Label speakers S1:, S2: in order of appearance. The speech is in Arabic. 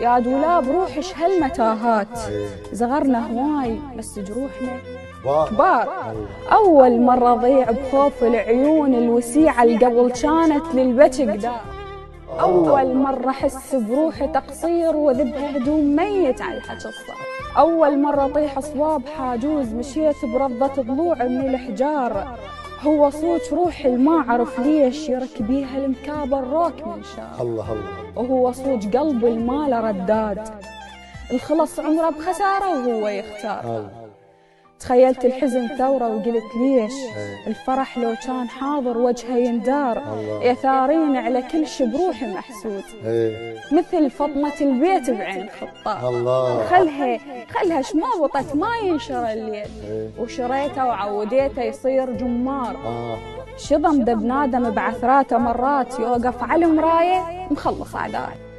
S1: يا دولاب روحش هالمتاهات، صغرنا هواي بس جروحنا كبار. أول مرة ضيع بخوف العيون الوسيعة اللي قبل كانت للبكي قدار. أول مرة أحس بروحي تقصير وذبها هدوم ميت على الحجر الصار. أول مرة أطيح صواب حاجوز مشيت برضة ضلوع من الحجار. هو صوت روحي ما أعرف ليش يرك بيها المكابر روك من شار.
S2: الله الله.
S1: وهو صوت قلبي المال رداد، الخلص عمره بخسارة وهو يختار. تخيلت الحزن ثورة وقلت ليش الفرح لو كان حاضر وجهه يندار. يا ثارين على كل شي بروحي محسود، مثل فطمة البيت بعين خطار. خلها شماوطت ما ينشر الليل، وشريته وعوديته يصير جمار. شظم دب نادم بعثراته مرات يوقف على المراية مخلص أعدائي.